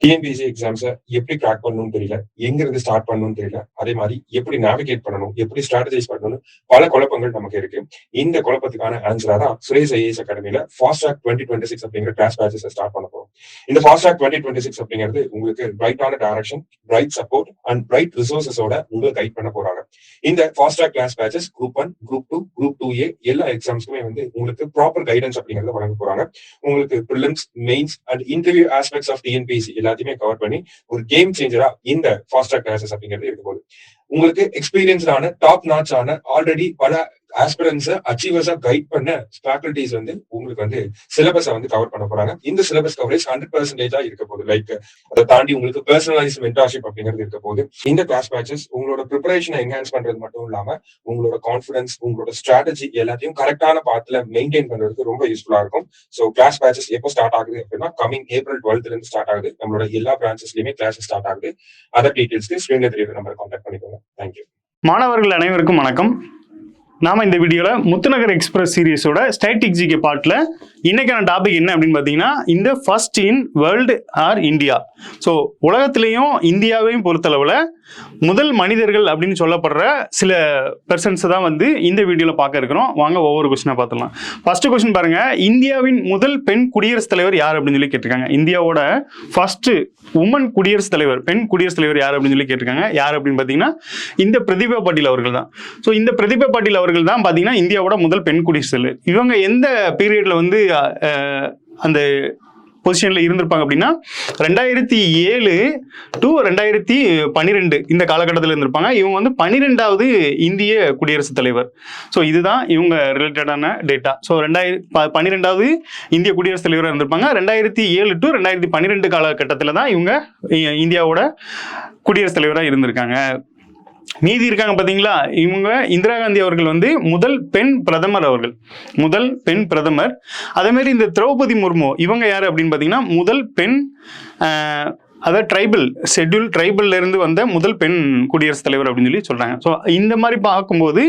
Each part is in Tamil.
டிஎன்பிஎஸ்சி எக்ஸாம்ஸை எப்படி கிராக் பண்ணணும்னு தெரியல, எங்க இருந்து ஸ்டார்ட் பண்ணணும்னு தெரியல, அதே மாதிரி எப்படி நேவிகேட் பண்ணணும், எப்படி ஸ்ட்ராட்டஜைஸ் பண்ணணும்னு பல குழப்பங்கள் நமக்கு இருக்கு. இந்த குழப்பத்துக்கான ஆன்சரா தான் சுரேஷ் ஐஏஎஸ் அகாடமியில ஃபாஸ்ட் ட்ராக் 2026 அப்படிங்கிற கிளாஸ் பேட்சஸ் ஸ்டார்ட் பண்ண போறோம். இந்த ஃபாஸ்ட் ட்ராக் 2026 அப்படிங்கிறது உங்களுக்கு பிரைட்டான direction, bright support and bright ரிசோர்சஸோட உங்களை கைட் பண்ண போறாங்க. இந்த fast track class batches group 1, group 2, group 2A எல்லா எக்ஸாம்ஸ்க்குமே வந்து உங்களுக்கு ப்ராப்பர் கைடன்ஸ் அப்படிங்கறத வழங்க போறாங்க. உங்களுக்கு prelims, mains and interview aspects of TNPSC எல்லாத்தையுமே கவர் பண்ணி ஒரு கேம் சேஞ்சரா இந்த ஃபாஸ்ட் ட்ராக் கிளாஸஸ் அப்படிங்கிறது இருக்க போகுது. உங்களுக்கு எக்ஸ்பீரியன்ஸ்டான டாப் நாட்ச் ஆன ஆல்ரெடி பல ஆஸ்பிரன்ஸ் அச்சீவர்ஸா கைட் பண்ண ஃபேக்கல்டிஸ் வந்து உங்களுக்கு வந்து சிலபஸை வந்து கவர் பண்ண போறாங்க. இந்த சிலபஸ் கவரேஜ் 100% இருக்க போகுது. லைக் அதை தாண்டி உங்களுக்கு பர்சனலைஸ் மென்டார்ஷிப் அப்படிங்கிறது இருக்க போகுது. இந்த கிளாஸ் பேட்சஸ் உங்களோட ப்ரிப்பரேஷனை என்ஹான்ஸ் பண்றது மட்டும் இல்லாம உங்களோட கான்ஃபிடன்ஸ், உங்களோட ஸ்ட்ராட்டஜி எல்லாத்தையும் கரெக்டான பாத்துல மெயின்டைன் பண்றதுக்கு ரொம்ப யூஸ்ஃபுல்லா இருக்கும். ஸோ கிளாஸ் பேட்சஸ் எப்போ ஸ்டார்ட் ஆகுது அப்படின்னா கமிங் April 12th இருந்து ஸ்டார்ட் ஆகுது. நம்மளோட எல்லா பிரான்ச்சஸ்லயுமே கிளாஸஸ் ஸ்டார்ட் ஆகுது. அதர் டீடைல்ஸ்க்கு ஸ்கிரீன்ல தெரியுற நம்பரை கான்டாக்ட் பண்ணிக்கோங்க. தேங்க்யூ. மாணவர்கள் அனைவருக்கும் வணக்கம். நாம இந்த வீடியோல முத்துநகர் எக்ஸ்பிரஸ் சீரிஸோட ஸ்டாட்டிக் ஜிகே பார்ட்ல இன்னைக்கான டாபிக் என்ன அப்படின்னு பார்த்தீங்கன்னா, இந்த first in world or India. So உலகத்திலையும் இந்தியாவையும் பொறுத்தளவில் முதல் மனிதர்கள் அப்படின்னு சொல்லப்படுற சில பெர்சன்ஸ் தான் வந்து இந்த வீடியோவில் பார்க்க இருக்கிறோம். வாங்க ஒவ்வொரு கொஸ்டினாக பார்த்துலாம். ஃபர்ஸ்ட் கொஸ்டின் பாருங்க, இந்தியாவின் முதல் பெண் குடியரசுத் தலைவர் யார் அப்படின்னு சொல்லி கேட்டிருக்காங்க. இந்தியாவோட ஃபர்ஸ்ட் உமன் குடியரசுத் தலைவர், பெண் குடியரசுத் தலைவர் யார் அப்படின்னு சொல்லி கேட்டிருக்காங்க. யார் அப்படின்னு பார்த்தீங்கன்னா இந்த பிரதிபா பாட்டீல் அவர்கள் தான். ஸோ இந்த பிரதிபா பாட்டீல் அவர்கள் தான் பார்த்தீங்கன்னா இந்தியாவோட முதல் பெண் குடியரசுத் தலைவர். இவங்க எந்த பீரியட்ல வந்து அந்த பொசிஷன்ல இருந்திருப்பாங்க அப்படின்னா 2007 to 2012 இந்த காலகட்டத்தில் இருந்திருப்பாங்க. இவங்க வந்து 12வது இந்திய குடியரசுத் தலைவர். ஸோ இதுதான் இவங்க ரிலேட்டடான டேட்டா. ஸோ 12வது இந்திய குடியரசுத் தலைவராக இருந்திருப்பாங்க. 2007 to 2012 காலகட்டத்தில் தான் இவங்க இந்தியாவோட குடியரசுத் தலைவராக இருந்திருக்காங்க. மீதி இருக்காங்க பாத்தீங்களா, இவங்க இந்திரா காந்தி அவர்கள் வந்து முதல் பெண் பிரதமர், அவர்கள் முதல் பெண் பிரதமர். அதே மாதிரி இந்த திரௌபதி முர்மு இவங்க யாரு அப்படின்னு பாத்தீங்கன்னா முதல் பெண், அதாவது ட்ரைபல், ஷெட்யூல் ட்ரைபல்ல இருந்து வந்த முதல் பெண் குடியரசுத் தலைவர் அப்படின்னு சொல்லி சொல்றாங்க. ஸோ இந்த மாதிரி பார்க்கும்போது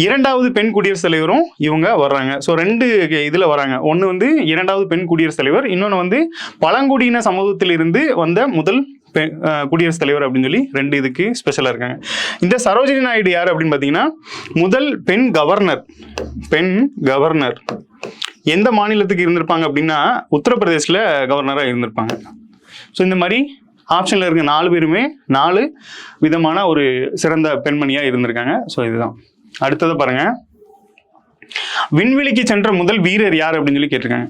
இரண்டாவது பெண் குடியரசுத் தலைவரும் இவங்க வர்றாங்க. ஸோ ரெண்டு இதுல வராங்க. ஒன்று வந்து இரண்டாவது பெண் குடியரசுத் தலைவர், இன்னொன்று வந்து பழங்குடியின சமூகத்தில் இருந்து வந்த முதல் குடியரசுத் தலைவர் அப்படின்னு சொல்லி ரெண்டு இதுக்கு ஸ்பெஷலா இருக்காங்க. இந்த சரோஜினி நாயுடு யார் அப்படின்னு பாத்தீங்கன்னா முதல் பெண் கவர்னர். பெண் கவர்னர் எந்த மாநிலத்துக்கு இருந்திருப்பாங்க அப்படின்னா உத்தரப்பிரதேசில் கவர்னராக இருந்திருப்பாங்க. ஸோ இந்த மாதிரி ஆப்ஷன்ல இருக்க 4 பேருமே 4 விதமான ஒரு சிறந்த பெண்மணியா இருந்திருக்காங்க. ஸோ இதுதான். அடுத்தது பாருங்க, விண்வெளிக்கு சென்ற முதல் வீரர் யார் அப்படின்னு சொல்லி கேட்டிருக்காங்க.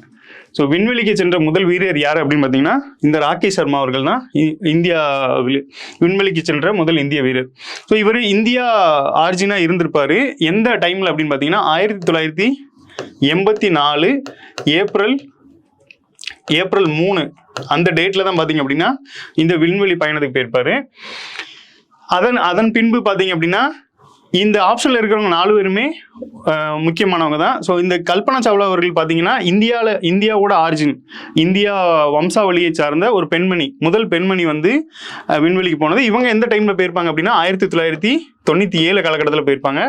ஸோ விண்வெளிக்கு சென்ற முதல் வீரர் யார் அப்படின்னு பார்த்தீங்கன்னா இந்த ராகேஷ் சர்மா அவர்கள் தான் இந்தியாவில் விண்வெளிக்கு சென்ற முதல் இந்திய வீரர். ஸோ இவர் இந்தியா ஆர்ஜினாக இருந்திருப்பாரு. எந்த டைமில் அப்படின்னு பார்த்தீங்கன்னா 1984 ஏப்ரல் 3 அந்த டேட்டில் தான் பார்த்தீங்க அப்படின்னா இந்த விண்வெளி பயணத்துக்கு போயிருப்பாரு. அதன் பின்பு பார்த்தீங்க அப்படின்னா இந்த ஆப்ஷன்ல இருக்கிறவங்க 4 பேருமே முக்கியமானவங்க தான். ஸோ இந்த கல்பனா சாவ்லா அவர்கள் பார்த்தீங்கன்னா இந்தியாவோட ஆரிஜின், இந்தியா வம்சாவளியை சார்ந்த ஒரு பெண்மணி, முதல் பெண்மணி வந்து விண்வெளிக்கு போனது. இவங்க எந்த டைம்ல போயிருப்பாங்க அப்படின்னா 1997 காலகட்டத்தில் போயிருப்பாங்க.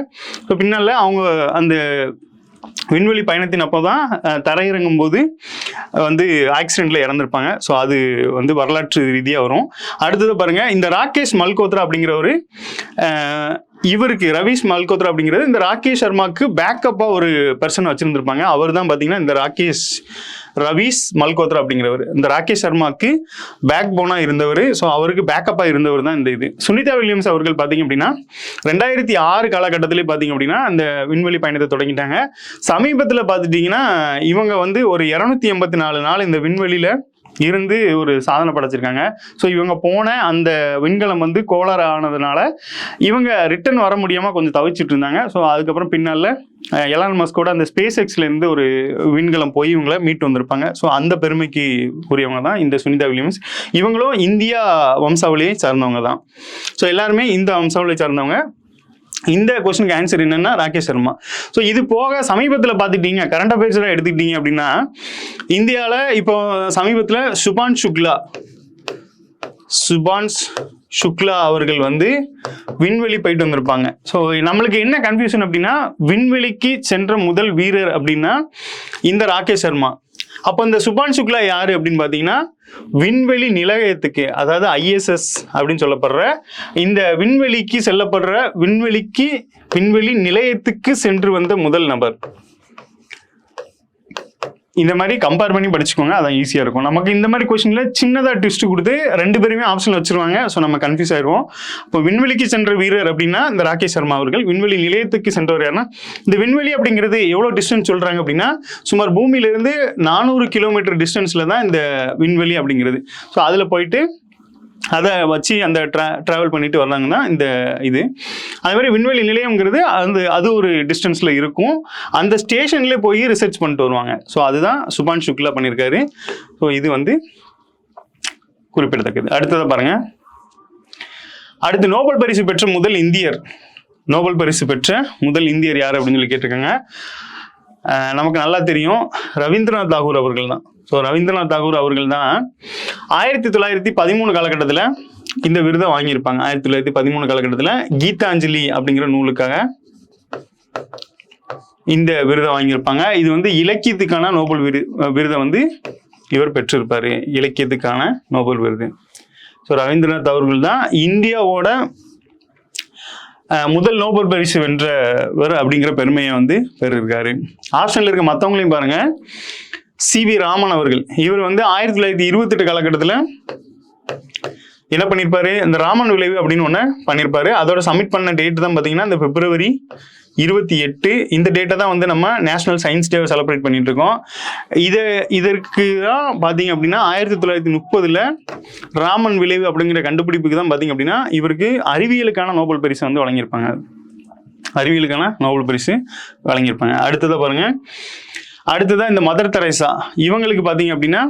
ஸோ பின்னால அவங்க அந்த விண்வெளி பயணத்தின் அப்போ தான் தரையிறங்கும் போது வந்து ஆக்சிடென்ட்ல இறந்துருப்பாங்க. ஸோ அது வந்து வரலாற்று ரீதியாக வரும். அடுத்தது பாருங்க, இந்த ராகேஷ் மல்கோத்ரா அப்படிங்கிறவரு, இவருக்கு ரவீஷ் மல்கோத்ரா அப்படிங்கிறது இந்த ராகேஷ் சர்மாவுக்கு பேக்கப்பா ஒரு பர்சன் வச்சிருந்திருப்பாங்க. அவர் தான் பார்த்தீங்கன்னா இந்த ரவீஷ் மல்கோத்ரா அப்படிங்கிறவர் இந்த ராகேஷ் சர்மாவுக்கு பேக் போனா இருந்தவர். ஸோ அவருக்கு பேக்கப்பா இருந்தவர் தான் இந்த இது. சுனிதா வில்லியம்ஸ் அவர்கள் பார்த்தீங்க அப்படின்னா 2006 காலகட்டத்திலே பார்த்தீங்க அப்படின்னா அந்த விண்வெளி பயணத்தை தொடங்கிட்டாங்க. சமீபத்தில் பார்த்துட்டீங்கன்னா இவங்க வந்து ஒரு 284 நாள் இந்த விண்வெளியில இருந்து ஒரு சாதனை படைச்சிருக்காங்க. ஸோ இவங்க போன அந்த விண்கலம் வந்து கோளாறு ஆனதுனால இவங்க ரிட்டர்ன் வர முடியாமல் கொஞ்சம் தவிச்சிட்டு இருந்தாங்க. ஸோ அதுக்கப்புறம் பின்னால் எலான் மஸ்கோட அந்த ஸ்பேஸ் எக்ஸ்லேருந்து ஒரு விண்கலம் போய் இவங்களை மீட்டு வந்திருப்பாங்க. ஸோ அந்த பெருமைக்கு உரியவங்க தான் இந்த சுனிதா வில்லியம்ஸ். இவங்களும் இந்தியா வம்சாவளியை சார்ந்தவங்க தான். ஸோ எல்லாருமே இந்த வம்சாவளியை சார்ந்தவங்க. இந்த கொஸ்டினுக்கு ஆன்சர் என்னன்னா ராகேஷ் சர்மா. ஸோ இது போக சமீபத்தில் பார்த்துட்டீங்க, கரண்ட் அஃபேர்ஸில் எடுத்துக்கிட்டீங்க அப்படின்னா இந்தியாவில் இப்போ சமீபத்தில் சுபான்ஷ் சுக்லா அவர்கள் வந்து விண்வெளி போயிட்டு வந்திருப்பாங்க. ஸோ நம்மளுக்கு என்ன கன்ஃபியூஷன் அப்படின்னா விண்வெளிக்கு சென்ற முதல் வீரர் அப்படின்னா இந்த ராகேஷ் சர்மா. அப்போ இந்த சுபான் சுக்லா யாரு அப்படின்னு பார்த்தீங்கன்னா விண்வெளி நிலையத்துக்கு, அதாவது ISS அப்படின்னு சொல்லப்படுற இந்த விண்வெளிக்கு செல்லப்படுற விண்வெளி நிலையத்துக்கு சென்று வந்த முதல் நபர். இந்த மாதிரி கம்பேர் பண்ணி படிச்சுக்கோங்க, அதான் ஈஸியா இருக்கும். நமக்கு இந்த மாதிரி கொஸ்டின்ல சின்னதா ட்விஸ்ட் கொடுத்து 2 பேருமே ஆப்ஷன் வச்சிருவாங்க. ஸோ நம்ம கன்ஃபியூஸ் ஆயிடுவோம். இப்போ விண்வெளிக்கு சென்ற வீரர் அப்படின்னா இந்த ராகேஷ் சர்மா அவர்கள். விண்வெளி நிலையத்துக்கு சென்றவர் யாருன்னா, இந்த விண்வெளி அப்படிங்கிறது எவ்வளவு டிஸ்டன்ஸ் சொல்றாங்க அப்படின்னா சுமார் பூமியிலிருந்து 400 கிலோமீட்டர் டிஸ்டன்ஸ்ல தான் இந்த விண்வெளி அப்படிங்கிறது. ஸோ அதுல போயிட்டு அதை வச்சு அந்த ட்ராவல் பண்ணிட்டு வர்றாங்கன்னா இந்த இது. அதே மாதிரி விண்வெளி நிலையம்ங்கிறது அது ஒரு டிஸ்டன்ஸில் இருக்கும். அந்த ஸ்டேஷன்லேயே போய் ரிசர்ச் பண்ணிட்டு வருவாங்க. ஸோ அதுதான் சுபான் சுக்லா பண்ணியிருக்காரு. ஸோ இது வந்து குறிப்பிடத்தக்கது. அடுத்ததை பாருங்க. அடுத்து நோபல் பரிசு பெற்ற முதல் இந்தியர். நோபல் பரிசு பெற்ற முதல் இந்தியர் யார் அப்படின்னு சொல்லி கேட்டிருக்காங்க. நமக்கு நல்லா தெரியும், ரவீந்திரநாத் தாகூர் அவர்கள் தான். ஸோ ரவீந்திரநாத் தாகூர் அவர்கள் தான் 1913 காலகட்டத்தில் இந்த விருதை வாங்கியிருப்பாங்க. 1913 காலகட்டத்தில் கீதாஞ்சலி அப்படிங்கிற நூலுக்காக இந்த விருதை வாங்கியிருப்பாங்க. இது வந்து இலக்கியத்துக்கான நோபல் விருதை வந்து இவர் பெற்றிருப்பாரு, இலக்கியத்துக்கான நோபல் விருது. ஸோ ரவீந்திரநாத் அவர்கள் தான் இந்தியாவோட முதல் நோபல் பரிசு வென்றவர் அப்படிங்கிற பெருமையை வந்து பெற்றிருக்காரு. ஆப்ஷன்ல இருக்க மற்றவங்களையும் பாருங்க. CV ராமன் அவர்கள், இவர் வந்து 1928 காலகட்டத்தில் என்ன பண்ணியிருப்பாரு, இந்த ராமன் விளைவு அப்படின்னு ஒன்று பண்ணியிருப்பாரு. அதோட சப்மிட் பண்ண டேட் தான் பார்த்தீங்கன்னா இந்த February 28. இந்த டேட்டை தான் வந்து நம்ம நேஷனல் சயின்ஸ் டேவை செலிப்ரேட் பண்ணிட்டு இருக்கோம். இதற்கு தான் பார்த்தீங்க அப்படின்னா 1930 ராமன் விளைவு அப்படிங்கிற கண்டுபிடிப்புக்கு தான் பார்த்தீங்க அப்படின்னா இவருக்கு அறிவியலுக்கான நோபல் பரிசு வந்து வழங்கியிருப்பாங்க. அறிவியலுக்கான நோபல் பரிசு வழங்கியிருப்பாங்க. அடுத்ததை பாருங்க. அடுத்ததான் இந்த மதர் தெரேசா. இவங்களுக்கு பார்த்தீங்க அப்படின்னா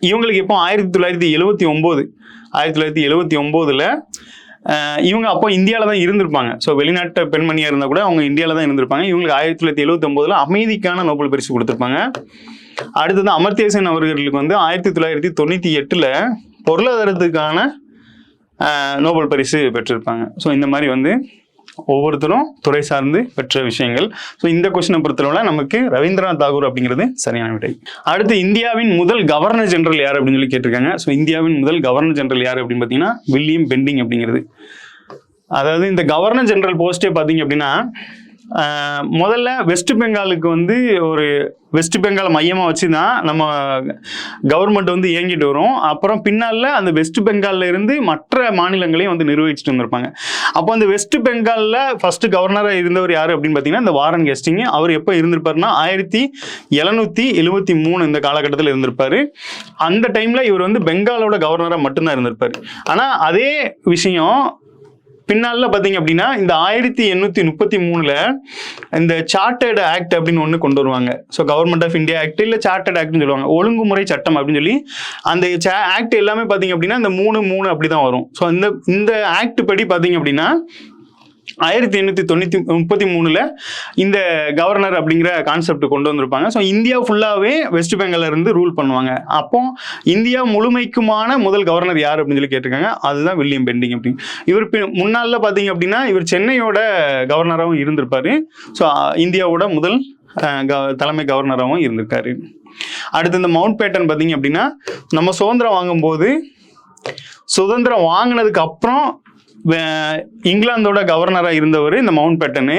இவங்களுக்கு எப்போ 1979 இவங்க அப்போ இந்தியாவில் தான் இருந்திருப்பாங்க. ஸோ வெளிநாட்டு பெண்மணியாக இருந்தால் கூட அவங்க இந்தியாவில் தான் இருந்திருப்பாங்க. இவங்களுக்கு 1979 அமைதிக்கான நோபல் பரிசு கொடுத்துருப்பாங்க. அடுத்தது அமர்த்தியா சென் அவர்களுக்கு வந்து 1998 பொருளாதாரத்துக்கான நோபல் பரிசு பெற்றிருப்பாங்க. ஸோ இந்த மாதிரி வந்து ஒவ்வொருத்தரும் துறை சார்ந்து பெற்ற விஷயங்கள். ஸோ இந்த கொஸ்டினை பொறுத்தளவில் நமக்கு ரவீந்திரநாத் தாகூர் அப்படிங்கிறது சரியான விடை. அடுத்து இந்தியாவின் முதல் கவர்னர் ஜெனரல் யார் அப்படின்னு சொல்லி கேட்டிருக்காங்க. ஸோ இந்தியாவின் முதல் கவர்னர் ஜெனரல் யார் அப்படின்னு பார்த்தீங்கன்னா வில்லியம் பெண்டிங் அப்படிங்கிறது. அதாவது இந்த கவர்னர் ஜெனரல் போஸ்டே பார்த்தீங்க அப்படின்னா முதல்ல வெஸ்ட் பெங்காலுக்கு வந்து ஒரு வெஸ்ட் பெங்கால் மையமாக வச்சு தான் நம்ம கவர்மெண்ட் வந்து இயங்கிட்டு வரும். அப்புறம் பின்னால் அந்த வெஸ்ட் பெங்காலில் இருந்து மற்ற மாநிலங்களையும் வந்து நிர்வகிச்சுட்டு வந்திருப்பாங்க. அப்போ அந்த வெஸ்ட் பெங்காலில் ஃபர்ஸ்ட் கவர்னராக இருந்தவர் யார் அப்படின்னு பார்த்தீங்கன்னா இந்த வாரன் ஹேஸ்டிங். அவர் எப்போ இருந்திருப்பாருன்னா 1773 இந்த காலகட்டத்தில் இருந்திருப்பாரு. அந்த டைமில் இவர் வந்து பெங்காலோட கவர்னராக மட்டும்தான் இருந்திருப்பார். ஆனால் அதே விஷயம் பின்னால பார்த்தீங்க அப்படின்னா இந்த 1833 இந்த சார்ட்டர்டு ஆக்ட் அப்படின்னு ஒன்று கொண்டு வருவாங்க. So government of India act இல்லை சார்ட்டர்ட் ஆக்ட்னு சொல்லுவாங்க, ஒழுங்குமுறை சட்டம் அப்படின்னு சொல்லி. அந்த ஆக்ட் எல்லாமே பார்த்தீங்க அப்படின்னா இந்த 3 அப்படி தான் வரும். ஸோ இந்த ஆக்ட் படி பார்த்தீங்க அப்படின்னா 1833 இந்த கவர்னர் அப்படிங்கிற கான்செப்ட் கொண்டு வந்திருப்பாங்க. ஸோ இந்தியா ஃபுல்லாகவே வெஸ்ட் பெங்கால்ல இருந்து ரூல் பண்ணுவாங்க. அப்போ இந்தியா முழுமைக்குமான முதல் கவர்னர் யார் அப்படின்னு சொல்லி கேட்டிருக்காங்க. அதுதான் வில்லியம் பெண்டிங் அப்படின்னு. இவர் முன்னால பார்த்தீங்க அப்படின்னா இவர் சென்னையோட கவர்னராகவும் இருந்திருப்பாரு. ஸோ இந்தியாவோட முதல் தலைமை கவர்னராகவும் இருந்திருக்காரு. அடுத்து இந்த மவுண்ட் பேட்டன் பார்த்தீங்க அப்படின்னா நம்ம சுதந்திரம் வாங்கும்போது சுதந்திரம் வாங்கினதுக்கு அப்புறம் இங்கிலாந்தோட கவர்னராக இருந்தவர் இந்த மவுண்ட் பேட்டனு.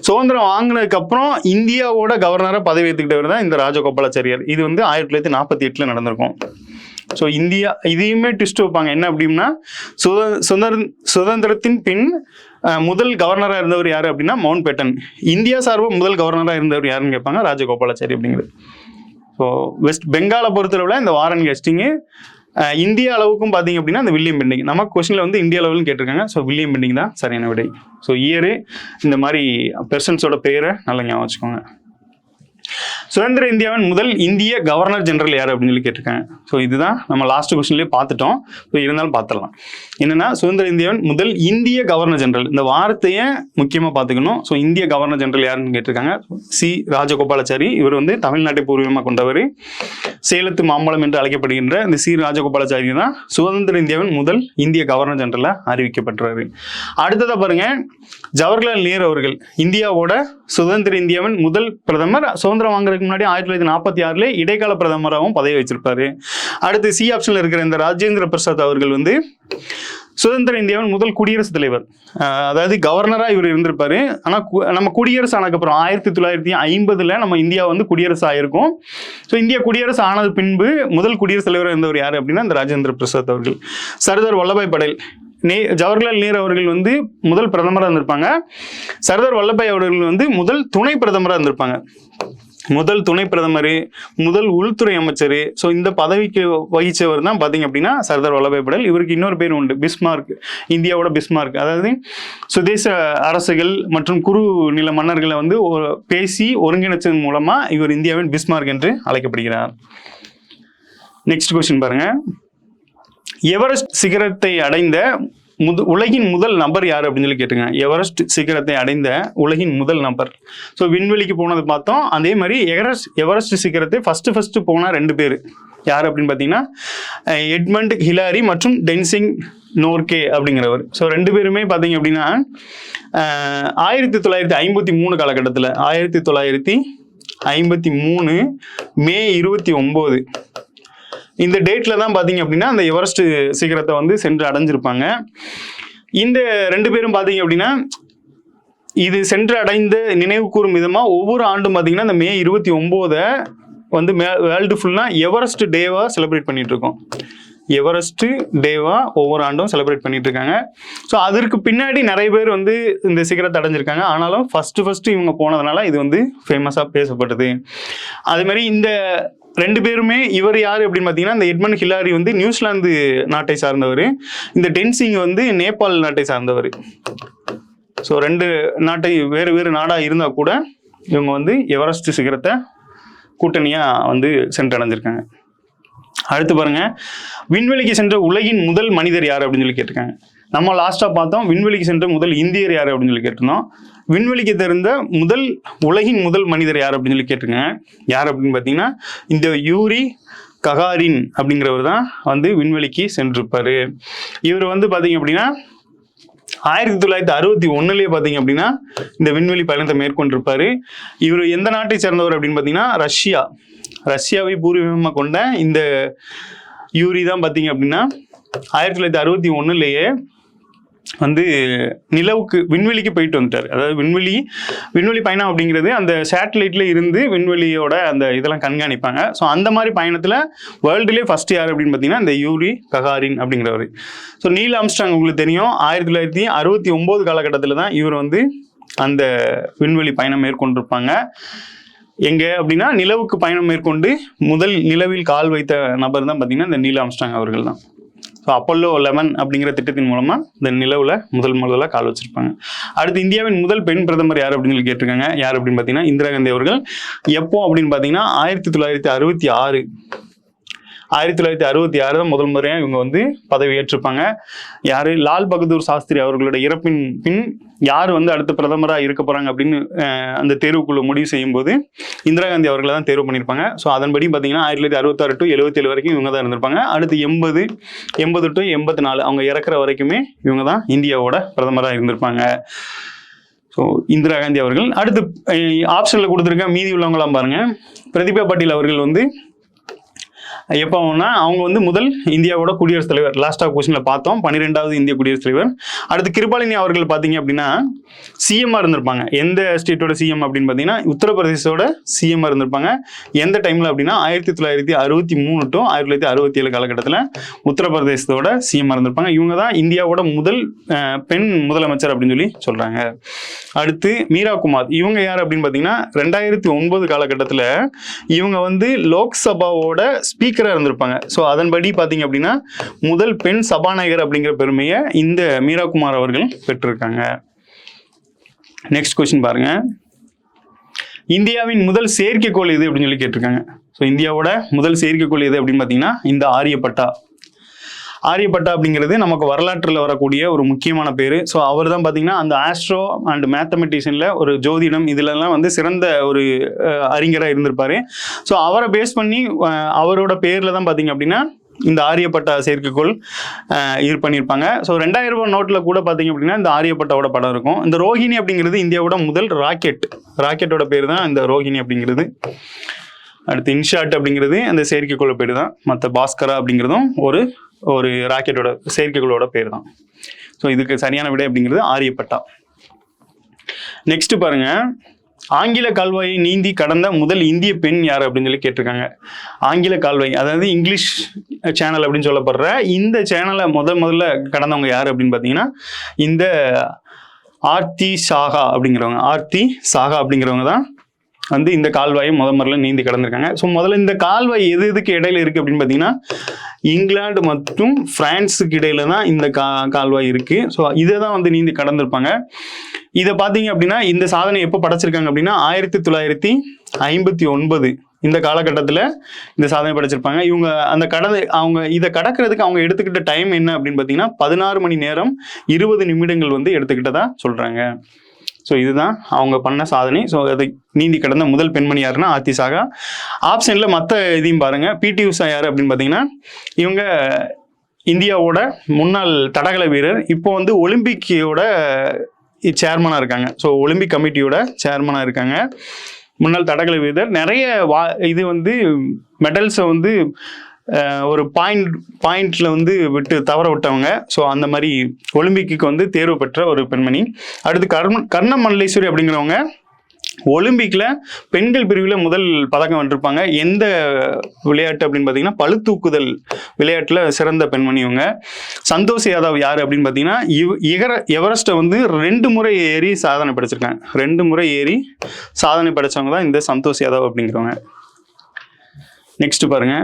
சுதந்திரம் வாங்கினதுக்கு அப்புறம் இந்தியாவோட கவர்னராக பதவி ஏற்றுக்கிட்டவர் தான் இந்த ராஜகோபாலாச்சாரியார். இது வந்து 1948 நடந்திருக்கும். ஸோ இந்தியா இதையுமே ட்விஸ்ட் வைப்பாங்க. என்ன அப்படின்னா சுதந்திரத்தின் பின் முதல் கவர்னராக இருந்தவர் யார் அப்படின்னா மவுண்ட் பேட்டன். இந்தியா சார்பாக முதல் கவர்னராக இருந்தவர் யாருன்னு கேட்பாங்க, ராஜகோபாலாச்சாரி அப்படிங்கிறது. ஸோ வெஸ்ட் பெங்காலை பொறுத்தளவில் இந்த வாரன் ஹேஸ்டிங்கு, இந்தியா அளவுக்கும் பார்த்தீங்க அப்படின்னா இந்த வில்லியம் பெண்டிங். நமக்கு கொஸ்டினில் வந்து இந்தியா லெவல்னு கேட்டிருக்காங்க. ஸோ வில்லியம் பெண்டிங் தான் சரியான விடை. ஸோ இயரு இந்த மாதிரி பெர்சன்ஸோட பேரை நல்லா ஞாபகம் வச்சுக்கோங்க. சுதந்திர இந்தியாவின் முதல் இந்திய கவர்னர் ஜெனரல் யார் அப்படின்னு சொல்லி கேட்டிருக்காங்க. ஸோ இதுதான் நம்ம லாஸ்ட் கொஸ்டின்லேயே பார்த்துட்டோம். ஸோ இருந்தாலும் பார்த்துடலாம். என்னன்னா சுதந்திர இந்தியாவின் முதல் இந்திய கவர்னர் ஜெனரல், இந்த வார்த்தையை முக்கியமாக பார்த்துக்கணும். ஸோ இந்திய கவர்னர் ஜெனரல் யாருன்னு கேட்டிருக்காங்க. சி ராஜகோபாலாச்சாரி. இவர் வந்து தமிழ்நாட்டை பூர்வீகமாக கொண்டவர். சேலத்து மாம்பழம் என்று அழைக்கப்படுகின்ற இந்த சி ராஜகோபாலாச்சாரி தான் சுதந்திர இந்தியாவின் முதல் இந்திய கவர்னர் ஜெனரலாக அறிவிக்கப்பட்டுறாரு. அடுத்ததாக பாருங்க, ஜவஹர்லால் நேரு அவர்கள் இந்தியாவோட சுதந்திர இந்தியாவின் முதல் பிரதமர். சுதந்திரம் வாங்குறதுக்கு அதுக்கு முன்னாடி 1946 இடைக்கால பிரதமராகவும் பதவி வச்சிருப்பாரு. அடுத்து சி ஆப்ஷன்ல இருக்கிற இந்த ராஜேந்திர பிரசாத் அவர்கள் வந்து சுதந்திர இந்தியாவின் முதல் குடியரசுத் தலைவர். அதாவது கவர்னரா இவர் இருந்திருப்பாரு. ஆனா நம்ம குடியரசு ஆனதுக்கப்புறம் 1950 நம்ம இந்தியா வந்து குடியரசு ஆயிருக்கும். ஸோ இந்தியா குடியரசு ஆனது பின்பு முதல் குடியரசுத் தலைவர் இருந்தவர் யாரு அப்படின்னா இந்த ராஜேந்திர பிரசாத் அவர்கள். சர்தார் வல்லபாய் படேல், ஜவஹர்லால் நேரு அவர்கள் வந்து முதல் பிரதமராக இருந்திருப்பாங்க. சர்தார் வல்லபாய் அவர்கள் வந்து முதல் துணை பிரதமராக இருந்திருப்பாங்க. முதல் துணை பிரதமர், முதல் உள்துறை அமைச்சர். ஸோ இந்த பதவிக்கு வகிச்சவர் தான் பார்த்தீங்க அப்படின்னா சர்தார் வல்லபாய் படேல். இவருக்கு இன்னொரு பேர் உண்டு, பிஸ்மார்க், இந்தியாவோட பிஸ்மார்க். அதாவது சுதேச அரசுகள் மற்றும் குறு நில மன்னர்களை வந்து பேசி ஒருங்கிணைச்சதன் மூலமா இவர் இந்தியாவின் பிஸ்மார்க் என்று அழைக்கப்படுகிறார். நெக்ஸ்ட் கொஸ்டின் பாருங்க. எவரெஸ்ட் சிகரத்தை அடைந்த உலகின் முதல் நபர் யார் அப்படின்னு சொல்லி கேட்டுங்க. எவரெஸ்ட் சிகரத்தை அடைந்த உலகின் முதல் நபர். ஸோ விண்வெளிக்கு போனது பார்த்தோம். அதே மாதிரி எவரெஸ்ட் சிகரத்தை ஃபர்ஸ்ட் போன 2 பேர் யார் அப்படின்னு பார்த்தீங்கன்னா எட்மண்ட் ஹிலாரி மற்றும் டென்சிங் நோர்கே அப்படிங்கிறவர். ஸோ 2 பேருமே பார்த்தீங்க அப்படின்னா 1953 காலகட்டத்தில் 1953 மே 29 இந்த டேட்ல தான் பார்த்தீங்க அப்படின்னா அந்த எவரெஸ்ட் சிகரத்தை வந்து சென்று அடைஞ்சிருப்பாங்க. இந்த 2 பேரும் பார்த்தீங்க அப்படின்னா இது சென்று அடைந்த நினைவு கூறும் விதமாக ஒவ்வொரு ஆண்டும் பார்த்தீங்கன்னா இந்த மே 29 வந்து வேர்ல்டு ஃபுல்லாக எவரெஸ்ட் டேவா செலிப்ரேட் பண்ணிட்டு இருக்கோம். எவரெஸ்ட் டேவா ஒவ்வொரு ஆண்டும் செலிப்ரேட் பண்ணிட்டு இருக்காங்க. ஸோ அதற்கு பின்னாடி நிறைய பேர் வந்து இந்த சிகரத்தை அடைஞ்சிருக்காங்க. ஆனாலும் ஃபர்ஸ்ட் இவங்க போனதுனால இது வந்து ஃபேமஸாக பேசப்பட்டது. அதே மாதிரி இந்த 2 பேருமே இவர் யார் அப்படின்னு பார்த்தீங்கன்னா இந்த எட்மண்ட் ஹிலாரி வந்து நியூசிலாந்து நாட்டை சார்ந்தவர். இந்த டென்சிங் வந்து நேபாள் நாட்டை சார்ந்தவர். ஸோ 2 நாட்டை வேறு நாடாக இருந்தால் கூட இவங்க வந்து எவரெஸ்ட் சிகரத்தை கூட்டணியாக வந்து சென்றடைஞ்சிருக்காங்க. அடுத்து பாருங்க, விண்வெளிக்கு சென்ற உலகின் முதல் மனிதர் யார் அப்படின்னு சொல்லி கேட்டிருக்காங்க. நம்ம லாஸ்ட்டாக பார்த்தோம் விண்வெளிக்கு சென்ற முதல் இந்தியர் யார் அப்படின்னு சொல்லி கேட்டிருந்தோம். விண்வெளிக்கு தெரிந்த உலகின் முதல் மனிதர் யார் அப்படின்னு சொல்லி கேட்டிருங்க. யார் அப்படின்னு பார்த்தீங்கன்னா இந்த யூரி ககாரின் அப்படிங்கிறவர் தான் வந்து விண்வெளிக்கு சென்றிருப்பாரு. இவர் வந்து பார்த்தீங்க அப்படின்னா 1961 பார்த்தீங்க அப்படின்னா இந்த விண்வெளி பயணத்தை மேற்கொண்டிருப்பாரு. இவர் எந்த நாட்டை சேர்ந்தவர் அப்படின்னு பார்த்தீங்கன்னா ரஷ்யாவை பூர்வீகமாக கொண்ட இந்த யூரி தான் பார்த்தீங்க அப்படின்னா 1961 வந்து நிலவுக்கு விண்வெளிக்கு போயிட்டு வந்துட்டார். அதாவது விண்வெளி பயணம் அப்படிங்கிறது அந்த சேட்டலைட்ல இருந்து விண்வெளியோட அந்த இதெல்லாம் கண்காணிப்பாங்க. ஸோ அந்த மாதிரி பயணத்தில் வேர்ல்டுலேயே ஃபர்ஸ்ட் யார் அப்படின்னு பார்த்தீங்கன்னா இந்த யூரி ககாரின் அப்படிங்கிறவர். ஸோ நீல் ஆம்ஸ்ட்ராங் உங்களுக்கு தெரியும் 1969 காலகட்டத்தில் தான் இவர் வந்து அந்த விண்வெளி பயணம் மேற்கொண்டிருப்பாங்க. எங்க அப்படின்னா நிலவுக்கு பயணம் மேற்கொண்டு முதல் நிலவில் கால் வைத்த நபர் தான் பார்த்தீங்கன்னா இந்த நீல் ஆம்ஸ்ட்ராங் அவர்கள் தான். ஸோ அப்போலோ 11 அப்படிங்கிற திட்டத்தின் மூலமா இந்த நிலவுல முதலாக கால் வச்சிருப்பாங்க. அடுத்து இந்தியாவின் முதல் பெண் பிரதமர் யார் அப்படின்னு சொல்லி கேட்டிருக்காங்க. யார் அப்படின்னு பார்த்தீங்கன்னா இந்திரா காந்தி அவர்கள். எப்போ அப்படின்னு பார்த்தீங்கன்னா 1966 தான் முதல் முறையாக இவங்க வந்து பதவி ஏற்றிருப்பாங்க. யாரு லால் பகதூர் சாஸ்திரி அவர்களோட இறப்பின் பின் யார் வந்து அடுத்த பிரதமராக இருக்க போறாங்க அப்படின்னு அந்த தேர்வுக்குழு முடிவு செய்யும் போது இந்திரா காந்தி அவர்களை தான் தேர்வு பண்ணியிருப்பாங்க. ஸோ அதன்படி பார்த்தீங்கன்னா 1966 to 77 வரைக்கும் இவங்க தான் இருந்திருப்பாங்க. அடுத்து 80 to 84 அவங்க இறக்குற வரைக்குமே இவங்க தான் இந்தியாவோட பிரதமராக இருந்திருப்பாங்க. ஸோ இந்திரா காந்தி அவர்கள். அடுத்து ஆப்ஷனில் கொடுத்துருக்க மீதி உள்ளவங்களாம் பாருங்க. பிரதிபா பாட்டீல் அவர்கள் வந்து எப்போனா அவங்க வந்து முதல் இந்தியாவோட குடியரசுத் தலைவர். லாஸ்டாக கொஸ்டின்ல பார்த்தோம் 12வது இந்திய குடியரசுத் தலைவர். அடுத்து கிருபாலினி அவர்கள் பார்த்தீங்க அப்படின்னா சிஎம்ஆ இருந்திருப்பாங்க. எந்த ஸ்டேட்டோட சிஎம் அப்படின்னு பார்த்தீங்கன்னா உத்தரப்பிரதேசோட சிஎம்ஆ இருந்திருப்பாங்க. எந்த டைம்ல அப்படின்னா 1963 to 1967 காலகட்டத்தில் உத்தரப்பிரதேசத்தோட சிஎம்ஆ இருந்திருப்பாங்க. இவங்க தான் இந்தியாவோட முதல் பெண் முதலமைச்சர் அப்படின்னு சொல்லி சொல்றாங்க. அடுத்து மீரா குமார். இவங்க யார் அப்படின்னு பார்த்தீங்கன்னா 2009 காலகட்டத்தில் இவங்க வந்து லோக்சபாவோட ஸ்பீக்கரா இருந்திருப்பாங்க. ஸோ அதன்படி பார்த்தீங்க அப்படின்னா முதல் பெண் சபாநாயகர் அப்படிங்கிற பெருமையை இந்த மீரா குமார் அவர்கள் பெற்றிருக்காங்க. நெக்ஸ்ட் கொஸ்டின் பாருங்க. இந்தியாவின் முதல் செயற்கைக்கோள் எது அப்படின்னு சொல்லி கேட்டிருக்காங்க. ஸோ இந்தியாவோட முதல் செயற்கைக்கோள் எது அப்படின்னு பார்த்தீங்கன்னா இந்த ஆரியப்பட்டா அப்படிங்கிறது நமக்கு வரலாற்றில் வரக்கூடிய ஒரு முக்கியமான பேர். ஸோ அவர் தான் பார்த்தீங்கன்னா அந்த ஆஸ்ட்ரோ அண்ட் மேத்தமெட்டிஷியனில் ஒரு ஜோதிடம் இதிலெல்லாம் வந்து சிறந்த ஒரு அறிஞராக இருந்திருப்பாரு. ஸோ அவரை பேஸ் பண்ணி அவரோட பேரில் தான் பார்த்தீங்க அப்படின்னா இந்த ஆரியப்பட்டா செயற்கைக்கோள் இது பண்ணியிருப்பாங்க. ஸோ 2000 ரூபாய் நோட்டில் கூட பார்த்தீங்க அப்படின்னா இந்த ஆரியப்பட்டாவோட படம் இருக்கும். இந்த ரோஹிணி அப்படிங்கிறது இந்தியாவோட முதல் ராக்கெட்டோட பேர் தான் இந்த ரோஹிணி அப்படிங்கிறது. அடுத்து இன்ஷாட் அப்படிங்கிறது அந்த செயற்கைக்கோள பேர் தான். மற்ற பாஸ்கரா அப்படிங்கிறதும் ஒரு ராக்கெட்டோட செயற்கைக்கோளோட பேர் தான். ஸோ இதுக்கு சரியான விடை அப்படிங்கிறது ஆரியப்பட்டா. நெக்ஸ்ட் பாருங்க, ஆங்கில கால்வாயை நீந்தி கடந்த முதல் இந்திய பெண் யார் அப்படின்னு சொல்லி கேட்டிருக்காங்க. ஆங்கில கால்வாய், அதாவது இங்கிலீஷ் சேனல் அப்படின்னு சொல்லப்படுற இந்த சேனலை முதல்ல கடந்தவங்க யார் அப்படின்னு பார்த்தீங்கன்னா இந்த ஆர்த்தி சாகா அப்படிங்கிறவங்க தான் வந்து இந்த கால்வாயை முதல்ல நீந்தி கடந்திருக்காங்க. ஸோ முதல்ல இந்த கால்வாய் எதுக்கு இடையில இருக்கு அப்படின்னு பார்த்தீங்கன்னா இங்கிலாந்து மற்றும் பிரான்ஸுக்கு இடையில தான் இந்த கால்வாய் இருக்கு. ஸோ இதை தான் வந்து நீந்தி கடந்திருப்பாங்க. இதை பார்த்தீங்க அப்படின்னா இந்த சாதனை எப்போ படைச்சிருக்காங்க அப்படின்னா 1959 இந்த காலகட்டத்தில் இந்த சாதனை படைச்சிருப்பாங்க. அவங்க இதை கடக்கிறதுக்கு அவங்க எடுத்துக்கிட்ட டைம் என்ன அப்படின்னு பார்த்தீங்கன்னா 16 மணி நேரம் 20 நிமிடங்கள் வந்து எடுத்துக்கிட்டதா சொல்றாங்க. ஸோ இதுதான் அவங்க பண்ண சாதனை. ஸோ அதை நீந்தி கடந்த முதல் பெண்மணி யாருன்னா ஆர்த்தி சாகா. ஆப்ஷனில் மற்ற இதையும் பாருங்க. பிடி உஷா யார் அப்படின்னு பார்த்தீங்கன்னா இவங்க இந்தியாவோட முன்னாள் தடகள வீரர். இப்போ வந்து ஒலிம்பிக்கோட சேர்மனாக இருக்காங்க. ஸோ ஒலிம்பிக் கமிட்டியோட சேர்மனாக இருக்காங்க. முன்னாள் தடகள வீரர். நிறைய இது வந்து மெடல்ஸை வந்து ஒரு பாயிண்ட்ல வந்து தவற விட்டவங்க. ஸோ அந்த மாதிரி ஒலிம்பிக்கு வந்து தேர்வு பெற்ற ஒரு பெண்மணி. அடுத்து கர்ணம் மல்லேஸ்வரி அப்படிங்கிறவங்க ஒலிம்பிக்ல பெண்கள் பிரிவில் முதல் பதக்கம் வென்றிருப்பாங்க. எந்த விளையாட்டு அப்படின்னு பார்த்தீங்கன்னா பளுதூக்குதல் விளையாட்டுல சிறந்த பெண்மணி இவங்க. சந்தோஷ் யாதவ் யார் அப்படின்னு பார்த்தீங்கன்னா எவரெஸ்ட்டை வந்து 2 முறை ஏறி சாதனை படைச்சிருக்காங்க. 2 முறை ஏறி சாதனை படைச்சவங்க தான் இந்த சந்தோஷ் யாதவ் அப்படிங்கிறவங்க. நெக்ஸ்ட் பாருங்க,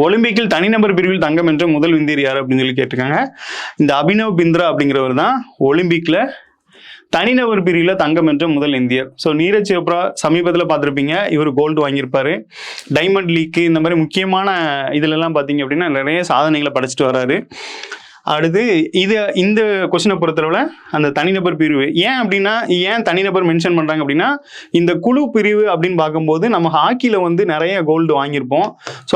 ஒலிம்பிக்கில் தனிநபர் பிரிவில் தங்கம் என்ற முதல் இந்தியர் யார் அப்படின்னு சொல்லி கேட்டிருக்காங்க. இந்த அபினவ் பிந்த்ரா அப்படிங்கிறவர் தான் ஒலிம்பிக்ல தனிநபர் பிரிவில் தங்கம் என்ற முதல் இந்தியர். ஸோ நீரஜ் சோப்ரா சமீபத்தில் பார்த்துருப்பீங்க, இவர் கோல்டு வாங்கியிருப்பாரு. டைமண்ட் லீக்கு இந்த மாதிரி முக்கியமான இதுலலாம் பார்த்தீங்க அப்படின்னா நிறைய சாதனைகளை படைச்சிட்டு வர்றாரு. அடுத்து இந்த கொஸ்டினை பொறுத்தளவில் அந்த தனிநபர் பிரிவு ஏன் தனிநபர் மென்ஷன் பண்ணுறாங்க அப்படின்னா இந்த குழு பிரிவு அப்படின்னு பார்க்கும்போது நம்ம ஹாக்கியில் வந்து நிறைய கோல்டு வாங்கியிருப்போம். ஸோ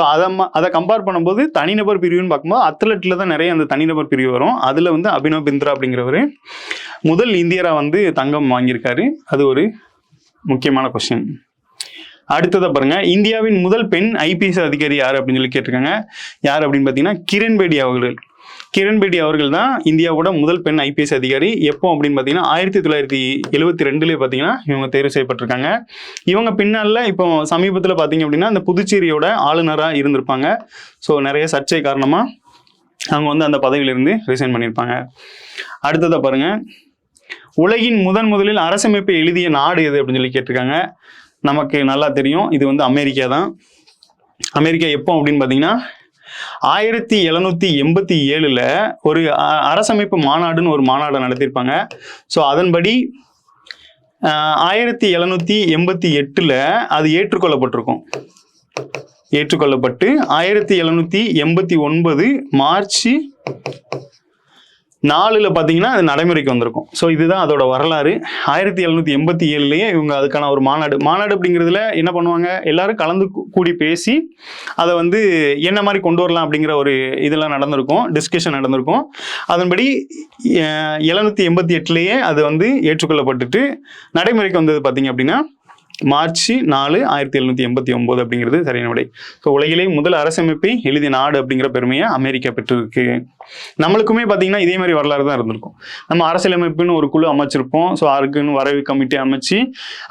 அதை கம்பேர் பண்ணும்போது தனிநபர் பிரிவுன்னு பார்க்கும்போது அத்லெட்டில் தான் நிறைய அந்த தனிநபர் பிரிவு வரும். அதில் வந்து அபினவ் பிந்த்ரா அப்படிங்கிறவர் முதல் இந்தியராக வந்து தங்கம் வாங்கியிருக்காரு. அது ஒரு முக்கியமான கொஸ்டின். அடுத்ததை பாருங்க, இந்தியாவின் முதல் பெண் IPS அதிகாரி யார் அப்படின்னு சொல்லி கேட்டிருக்காங்க. யார் அப்படின்னு பார்த்தீங்கன்னா கிரண் பேடி அவர்கள் தான் இந்தியாவோட முதல் பெண் IPS அதிகாரி. எப்போ அப்படின்னு பார்த்தீங்கன்னா 1972 பார்த்தீங்கன்னா இவங்க தேர்வு செய்யப்பட்டிருக்காங்க. இவங்க பின்னால இப்போ சமீபத்தில் பார்த்தீங்க அப்படின்னா இந்த புதுச்சேரியோட ஆளுநராக இருந்திருப்பாங்க. ஸோ நிறைய சர்ச்சை காரணமாக அவங்க வந்து அந்த பதவியிலிருந்து ரிசைன் பண்ணியிருப்பாங்க. அடுத்ததை பாருங்க, உலகின் முதலில் அரசமைப்பை எழுதிய நாடு எது அப்படின்னு சொல்லி கேட்டிருக்காங்க. நமக்கு நல்லா தெரியும், இது வந்து அமெரிக்கா தான். அமெரிக்கா எப்போ அப்படின்னு பார்த்தீங்கன்னா 1787 ஒரு அரசமைப்பு மாநாடுன்னு ஒரு மாநாடு நடத்தியிருப்பாங்க. ஸோ அதன்படி 1788 அது ஏற்றுக்கொள்ளப்பட்டு 1789 மார்ச் 4 பார்த்தீங்கன்னா அது நடைமுறைக்கு வந்திருக்கும். ஸோ இதுதான் அதோட வரலாறு. 1787 இவங்க அதுக்கான ஒரு மாநாடு அப்படிங்கிறதுல என்ன பண்ணுவாங்க, எல்லாரும் கலந்து கூடி பேசி அதை வந்து என்ன மாதிரி கொண்டு வரலாம் அப்படிங்கிற ஒரு இதெல்லாம் நடந்திருக்கும், டிஸ்கஷன் நடந்திருக்கும். அதன்படி 1788 அது வந்து ஏற்றுக்கொள்ளப்பட்டுட்டு நடைமுறைக்கு வந்தது பார்த்தீங்க அப்படின்னா மார்ச் 4 1789 அப்படிங்கிறது சரியான விடை. ஸோ உலகிலே முதல் அரசமைப்பை எழுதிய நாடு அப்படிங்கிற பெருமையை அமெரிக்கா பெற்றிருக்கு. நம்மளுக்குமே பார்த்தீங்கன்னா இதே மாதிரி வரலாறு தான் இருந்திருக்கும். நம்ம அரசியலமைப்புன்னு ஒரு குழு அமைச்சிருப்போம். ஸோ அதுக்குன்னு வரைவு கமிட்டி அமைச்சு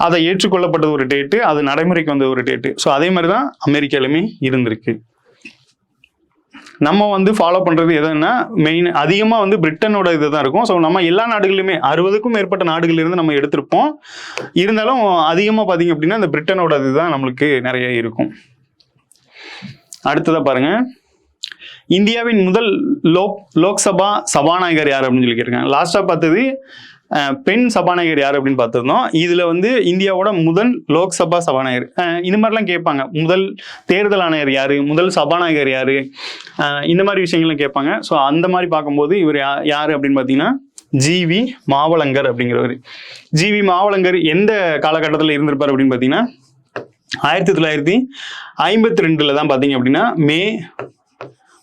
அதை ஏற்றுக்கொள்ளப்பட்டது ஒரு டேட்டு, அது நடைமுறைக்கு வந்த ஒரு டேட்டு. ஸோ அதே மாதிரி தான் அமெரிக்காலுமே இருந்திருக்கு. நம்ம வந்து ஃபாலோ பண்ணுறது எதுன்னா மெயின் அதிகமாக வந்து பிரிட்டனோட இது தான் இருக்கும். ஸோ நம்ம எல்லா நாடுகளிலுமே 60க்கும் மேற்பட்ட நாடுகளிலிருந்து நம்ம எடுத்திருப்போம். இருந்தாலும் அதிகமாக பார்த்தீங்க அப்படின்னா இந்த பிரிட்டனோட இதுதான் நம்மளுக்கு நிறைய இருக்கும். அடுத்ததாக பாருங்க, இந்தியாவின் முதல் லோக்சபா சபாநாயகர் யார் அப்படின்னு சொல்லி கேட்டிருக்காங்க. லாஸ்ட்டாக பார்த்தது பெண் சபாநாயகர் யார் அப்படின்னு பார்த்துருந்தோம். இதில் வந்து இந்தியாவோட முதல் லோக்சபா சபாநாயகர் இந்த மாதிரிலாம் கேட்பாங்க. முதல் தேர்தல் ஆணையர் யார், முதல் சபாநாயகர் யார், இந்த மாதிரி விஷயங்கள்லாம் கேட்பாங்க. ஸோ அந்த மாதிரி பார்க்கும்போது இவர் யார் அப்படின்னு பார்த்தீங்கன்னா ஜிவி மாவளங்கர் அப்படிங்கிறவர். ஜிவி மாவளங்கர் எந்த காலகட்டத்தில் இருந்திருப்பார் அப்படின்னு பார்த்தீங்கன்னா 1952 தான் பார்த்தீங்க அப்படின்னா மே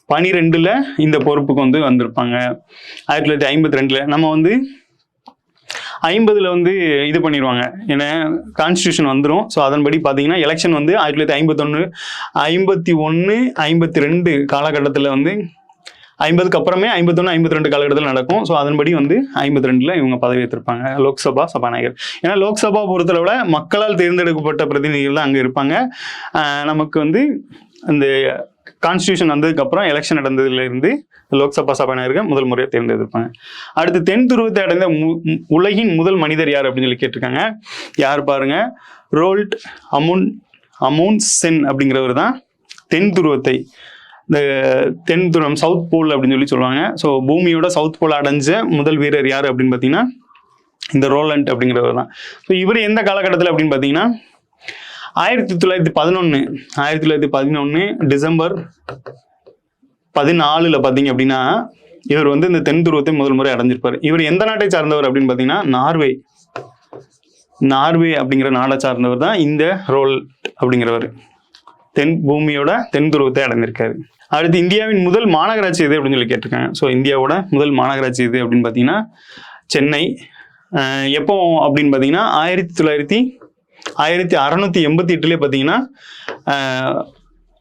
12 இந்த பொறுப்புக்கு வந்து வந்திருப்பாங்க. 1952 நம்ம வந்து 50 வந்து இது பண்ணிடுவாங்க, ஏன்னா கான்ஸ்டியூஷன் வந்துடும். ஸோ அதன்படி பார்த்தீங்கன்னா எலெக்ஷன் வந்து 1951, 51, 52 காலகட்டத்தில் வந்து 50க்கு அப்புறமே 51, 52 காலகட்டத்தில் நடக்கும். ஸோ அதன்படி வந்து 52 இவங்க பதவி ஏற்றிருப்பாங்க லோக்சபா சபாநாயகர். ஏன்னா லோக்சபா பொறுத்தளவில் மக்களால் தேர்ந்தெடுக்கப்பட்ட பிரதிநிதிகள் தான் அங்கே இருப்பாங்க. நமக்கு வந்து இந்த கான்ஸ்டியூஷன் வந்ததுக்கப்புறம் எலெக்ஷன் நடந்ததுலேருந்து லோக்சபா சபாநாயகர்கள் முதல் முறையாக தேர்ந்தெடுப்பாங்க. அடுத்து தென் துருவத்தை அடைந்த உலகின் முதல் மனிதர் யார் அப்படின்னு சொல்லி கேட்டிருக்காங்க. யார் பாருங்க, ரோல்ட் அமுண்ட்சென் அப்படிங்கிறவர் தான் தென் துருவத்தை, இந்த தென் துருவம் சவுத் போல் அப்படின்னு சொல்லி சொல்லுவாங்க. ஸோ பூமியோட சவுத் போல் அடைஞ்ச முதல் வீரர் யார் அப்படின்னு பார்த்தீங்கன்னா இந்த ரோலண்ட் அப்படிங்கிறவர் தான். ஸோ இவர் எந்த காலகட்டத்தில் அப்படின்னு பார்த்தீங்கன்னா 1911 டிசம்பர் 14 பார்த்தீங்க அப்படின்னா இவர் வந்து இந்த தென் துருவத்தை முதல் முறை அடைஞ்சிருப்பார். இவர் எந்த நாட்டை சார்ந்தவர் அப்படின்னு பார்த்தீங்கன்னா நார்வே அப்படிங்கிற நாடை சார்ந்தவர் தான் இந்த ரோல் அப்படிங்கிறவர். பூமியோட தென் துருவத்தை அடைஞ்சிருக்காரு. அடுத்து இந்தியாவின் முதல் மாநகராட்சி எது அப்படின்னு சொல்லி கேட்டிருக்காங்க. ஸோ இந்தியாவோட முதல் மாநகராட்சி எது அப்படின்னு பார்த்தீங்கன்னா சென்னை. எப்போ அப்படின்னு பார்த்தீங்கன்னா 1688 பார்த்தீங்கன்னா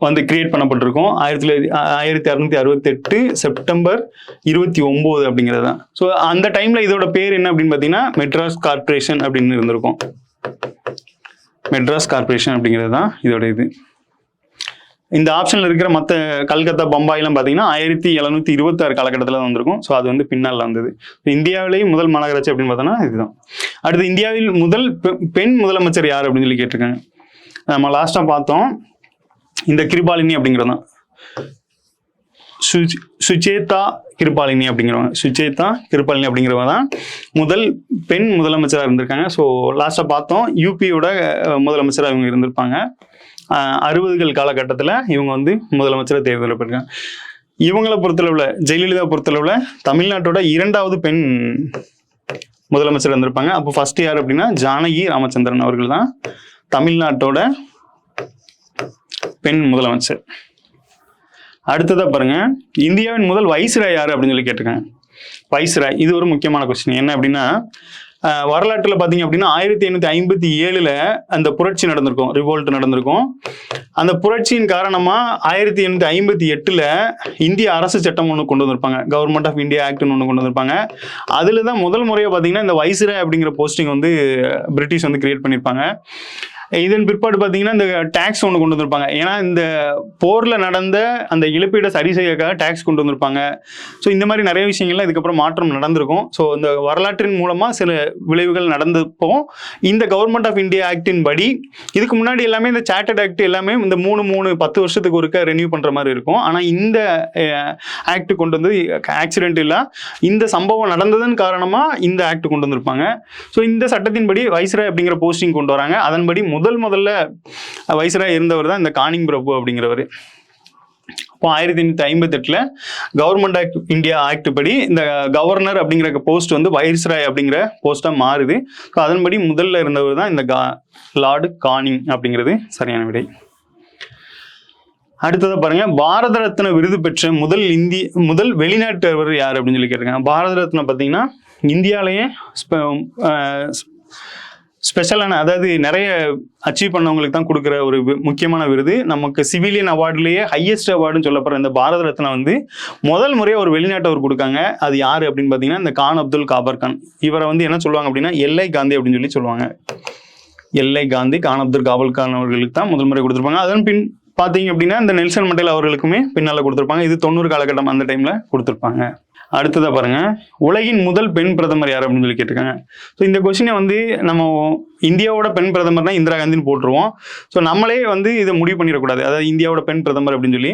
வந்து கிரியேட் பண்ணப்பட்டிருக்கும். 1668 செப்டம்பர் 29 அப்படிங்கிறது தான். ஸோ அந்த டைம்ல இதோட பேர் என்ன அப்படின்னு பார்த்தீங்கன்னா மெட்ராஸ் கார்பரேஷன் அப்படின்னு இருந்திருக்கும். மெட்ராஸ் கார்பரேஷன் அப்படிங்கிறது தான் இதோட இது. இந்த ஆப்ஷனில் இருக்கிற மற்ற கல்கத்தா, பம்பாயெல்லாம் பார்த்தீங்கன்னா 1726 காலகட்டத்தில் தான் வந்திருக்கும். ஸோ அது வந்து பின்னால் வந்தது. இந்தியாவிலேயே முதல் மாநகராட்சி அப்படின்னு பார்த்தோன்னா இதுதான். அடுத்து இந்தியாவில் முதல் பெண் முதலமைச்சர் யார் அப்படின்னு சொல்லி கேட்டிருக்காங்க. நம்ம லாஸ்ட்டாக பார்த்தோம் இந்த கிருபாலினி அப்படிங்கிறது தான், சுச்சேதா கிருபாலினி அப்படிங்கிறவங்க தான் முதல் பெண் முதலமைச்சராக இருந்திருக்காங்க. ஸோ லாஸ்ட்டாக பார்த்தோம் யூபியோட முதலமைச்சராக இவங்க இருந்திருப்பாங்க. 60கள் காலகட்டத்தில் இவங்க வந்து முதலமைச்சராக தேர்ந்தெடுப்பிருக்காங்க. இவங்களை பொறுத்தளவில் ஜெயலலிதா பொறுத்தளவில் தமிழ்நாட்டோட 2வது பெண் முதலமைச்சர் இருந்திருப்பாங்க. அப்போ ஃபர்ஸ்ட் யார் அப்படின்னா ஜானகி ராமச்சந்திரன் அவர்கள் தான் தமிழ்நாட்டோட பெண் முதலமைச்சர். அடுத்ததா பாருங்க, இந்தியாவின் முதல் வைஸ்ராய் யாரு அப்படின்னு சொல்லி கேட்டிருக்காங்க. வைஸ்ராய் இது ஒரு முக்கியமான கொஸ்டின். என்ன அப்படின்னா வரலாற்றில் பார்த்தீங்க அப்படின்னா 1857 அந்த புரட்சி நடந்திருக்கும், ரிவோல்ட் நடந்திருக்கும். அந்த புரட்சியின் காரணமாக 1858 இந்திய அரசு சட்டம் ஒன்று கொண்டு வந்திருப்பாங்க, கவர்மெண்ட் ஆஃப் இந்தியா ஆக்ட்னு ஒன்று கொண்டு வந்திருப்பாங்க. அதில் தான் முதல் முறையாக பார்த்தீங்கன்னா இந்த வைஸ்ராய் அப்படிங்கிற போஸ்டிங் வந்து பிரிட்டிஷ் வந்து கிரியேட் பண்ணியிருப்பாங்க. இதன் பிற்பாடு பார்த்தீங்கன்னா இந்த டேக்ஸ் ஒன்று கொண்டு வந்திருப்பாங்க. ஏன்னா இந்த போரில் நடந்த அந்த இழப்பீடை சரி செய்யக்காக டேக்ஸ் கொண்டு வந்திருப்பாங்க. ஸோ இந்த மாதிரி நிறைய விஷயங்கள்லாம் இதுக்கப்புறம் மாற்றம் நடந்திருக்கும். ஸோ இந்த வரலாற்றின் மூலமாக சில விளைவுகள் நடந்தப்போ இந்த கவர்மெண்ட் ஆஃப் இந்தியா ஆக்டின் படி இதுக்கு முன்னாடி எல்லாமே இந்த சார்ட்டர்ட் ஆக்ட் எல்லாமே இந்த 10 வருஷத்துக்கு ஒருக்க ரெனியூ பண்ணுற மாதிரி இருக்கும். ஆனால் இந்த ஆக்ட் கொண்டு வந்து ஆக்சிடென்ட் இல்லை, இந்த சம்பவம் நடந்ததன் காரணமாக இந்த ஆக்ட் கொண்டு வந்திருப்பாங்க. ஸோ இந்த சட்டத்தின்படி வைஸ்ராய் அப்படிங்கிற போஸ்டிங் கொண்டு வராங்க. அதன்படி முதல்ல வைஸ்ராய் இருந்தவர் தான் இந்த கானிங் பிரபு அப்படிங்கிறவர். இப்போ 1858 கவர்மெண்ட் ஆஃப் இந்தியா ஆக்ட் படி இந்த கவர்னர் அப்படிங்கிற போஸ்ட் வந்து வைஸ்ராய் அப்படிங்கிற போஸ்டா மாறுது. ஸோ அதன்படி முதல்ல இருந்தவர் தான் இந்த லார்டு கானிங் அப்படிங்கிறது சரியான விடை. அடுத்ததை பாருங்க, பாரத ரத்ன விருது பெற்ற முதல் வெளிநாட்டவர் யார் அப்படின்னு சொல்லி கேட்டிருக்காங்க. பாரத ரத்னா பார்த்தீங்கன்னா இந்தியாவிலேயே ஸ்பெஷலான, அதாவது நிறைய அச்சீவ் பண்ணவங்களுக்கு தான் கொடுக்குற ஒரு முக்கியமான விருது. நமக்கு சிவிலியன் அவார்டுலேயே ஹையஸ்ட் அவார்டுன்னு சொல்லப்படுற இந்த பாரத ரத்னா வந்து முதல் முறையாக ஒரு வெளிநாட்டவர் கொடுக்காங்க. அது யார் அப்படின்னு பார்த்தீங்கன்னா இந்த கான் அப்துல் காபர் கான். இவரை வந்து என்ன சொல்லுவாங்க அப்படின்னா எல்ஐ காந்தி அப்படின்னு சொல்லி சொல்லுவாங்க. எல்ஐ காந்தி கான் அப்துல் காபர் கான் அவர்களுக்கு தான் முதல் முறை கொடுத்துருப்பாங்க. அதன் பின் பார்த்தீங்க அப்படின்னா இந்த நெல்சன் மண்டேலா அவர்களுக்குமே பின்னால் கொடுத்துருப்பாங்க. இது 90 காலகட்டம் அந்த டைமில் கொடுத்துருப்பாங்க. அடுத்ததா பாருங்க, உலகின் முதல் பெண் பிரதமர் யார் அப்படின்னு சொல்லி கேட்டிருக்காங்க. ஸோ இந்த கொஸ்டினை வந்து நம்ம இந்தியாவோட பெண் பிரதமர்னா இந்திரா காந்தின்னு போட்டுருவோம். ஸோ நம்மளே வந்து இதை முடிவு பண்ணிடக்கூடாது, அதாவது இந்தியாவோட பெண் பிரதமர் அப்படின்னு சொல்லி.